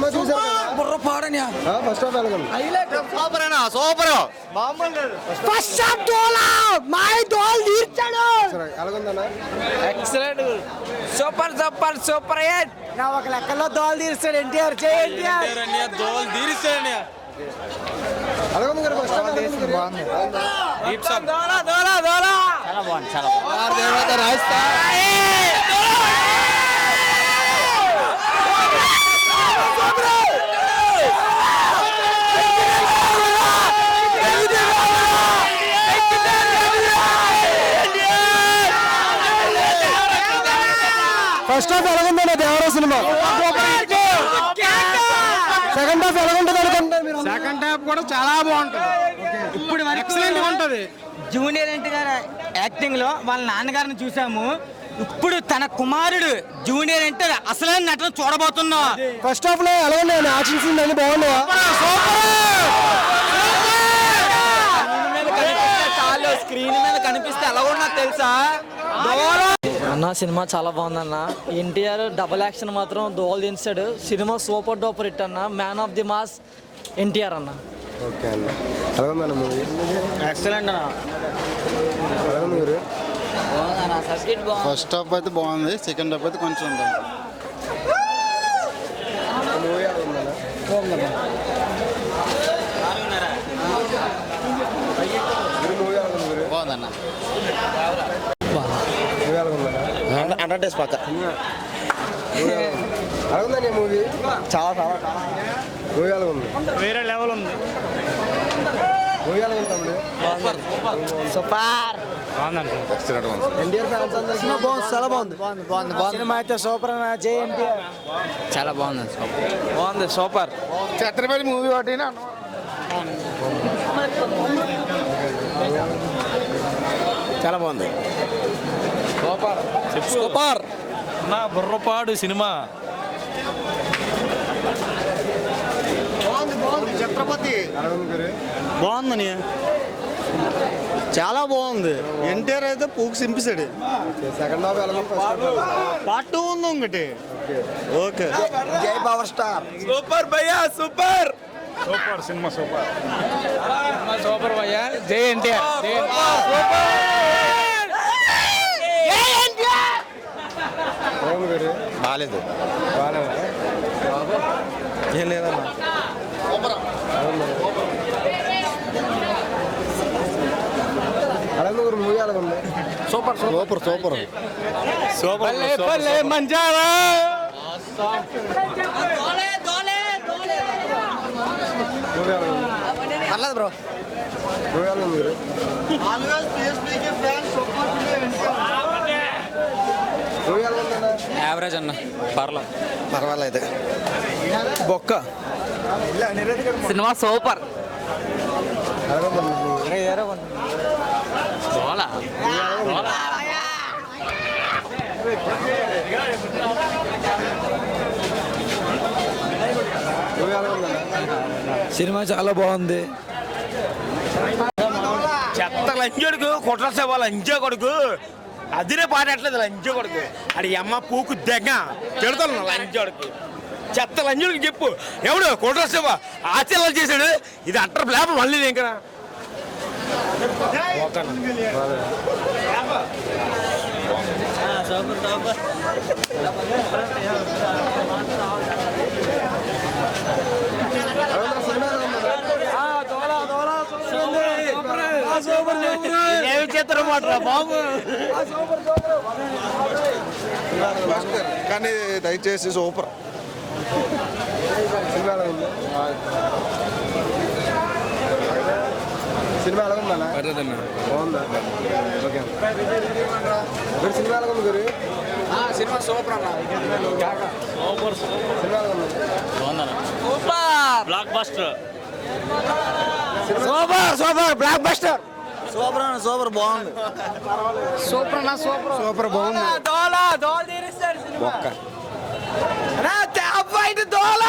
Cinema చూసారు బుర్ర పాడని ఫస్ట్ హాఫ్ ఎలాగుంది? సూపర్ ఫస్ట్ హాఫ్ దోల మై దోల్ తీర్చాడు. ఎలాగుందన్న? Excellent, super super super hit. నా ఒక లెక్కలో దోల్ తీర్చాడు ఎన్టీఆర్. జై ఎన్టీఆర్. దోల్ తీరిస్తాడు. ఎలాగుంది గారు? ఫస్ట్ హాఫ్ ఎలాగుంది? దోల దోల దోల చాలా బాగుంది, చాలా ఫస్ట్ హాఫ్ ఎలాగుందన్న దేవరా సినిమా? సెకండ్ హాఫ్ ఎలాగుంటుంది అనుకుంటారు మీరు? సెకండ్ హాఫ్ కూడా చాలా బాగుంటుంది. ఇప్పుడు ఎక్సలెంట్ ఉంటుంది. జూనియర్ ఎన్టీఆర్ యాక్టింగ్ లో వాళ్ళ నాన్నగారిని చూసాము. ఇప్పుడు తన కుమారుడు జూనియర్ ఎన్టీఆర్ అసలైన నటన చూడబోతున్నా. ఫస్ట్ హాఫ్ లో ఎలా ఉన్నాయి? యాక్షన్ సీన్ అన్ని బాగున్నాయా? స్క్రీన్ మీద కనిపిస్తే ఎలా ఉన్నా తెలుసా అన్న. సినిమా చాలా బాగుందన్న. ఎన్టీఆర్ డబుల్ యాక్షన్ మాత్రం దోల్ దించాడు. సినిమా సూపర్ డూపర్ హిట్ అన్న. Man of the mass NTR అన్న. ఓకే అన్న. ఎలాగుందన్న మూవీ? ఎక్సలెంట్ అన్న. ఎలాగుంది మీరు? ఫస్ట్ హాఫ్ అయితే బాగుంది, సెకండ్ హాఫ్ అయితే కొంచెం ఉంటుంది. మూవీ ఎలాగుందన్న? మూవీ ఎలాగుంది మీరు? బాగుందన్న. మూవీ ఎలాగుందన్న? పక్క ఎలాగుందండి మూవీ? చాలా చాలా మూవీ ఎలాగుంది? వేరే లెవెల్ ఉంది. మూవీ ఎలాగుంది తమ్ముడు? సూపర్ ఎన్టీఆర్ ఫ్యాన్స్ అందరికీ చాలా బాగుంది. సినిమా అయితే సూపర్ అన్న. జై ఎన్టీఆర్. చాలా బాగుంది, బాగుంది సూపర్. ఛత్రపతి మూవీ ఒకటి చాలా బాగుంది. సూపర్ నా బుర్రపాడు సినిమా. ఛత్రపతి ఎలాగుంది మీరు? బాగుందని, చాలా బాగుంది. ఎన్టీఆర్ అయితే పూకు సింపిసాడు. సెకండ్ హాఫ్ ఎలాగుంది? పార్ట్ 2 ఉంది ఒకటి. ఓకే. జై పవర్ స్టార్. సూపర్ భయ్యా, super super cinema. Super super భయ్యా. జై ఎన్టీఆర్. ఎలాగుంది మీరు? బాగాలేదు. బాగాలేదా? ఏం లేదన్నా. ఎలాగుంది మీరు? మూవీ ఎలాగుంది? సూపర్ సూపర్ సూపర్ సూపర్ మంజారా. మూవీ ఎలాగుంది? పర్లేదు బ్రో. మూవీ ఎలాగుంది మీరు? మూవీ ఎలాగుందన్న? యావరేజ్ అన్న, పర్వాలేదు. బొక్క సినిమా సూపర్. ఎలాగుంది మూవీ? మూవీ ఎలాగుందన్న? సినిమా చాలా బాగుంది. చెత్త లంజోడుకు కుట్ర సేవ లంజో కొడుకు అదినే పాడట్లేదు. లంజో కొడుకు అది అమ్మ పూకు దగ్గ తిడతాను లంజోడుకు. చెత్త లంజోడికి చెప్పు ఎవడు కుట్ర సేవ ఆచరణ చేశాడు. ఇది అంటారు బ్లాబ్ మళ్ళీ ఇంకా కానీ దయచేసి సూపర్. సినిమా ఎలాగుంది? సినిమా ఎలాగుందన్న? బాగుందా? ఓకే. మీరు సినిమా ఎలాగుంది గురు? సినిమా సూపర్ అన్న. సినిమా ఎలాగుంది? Block buster. Super super block buster. Super అన్న, సూపర్ బాగుంది. సూపర్ అన్న, సూపర్ సూపర్ బాగుంది. దోల తీరుస్తాడు సినిమా. దోల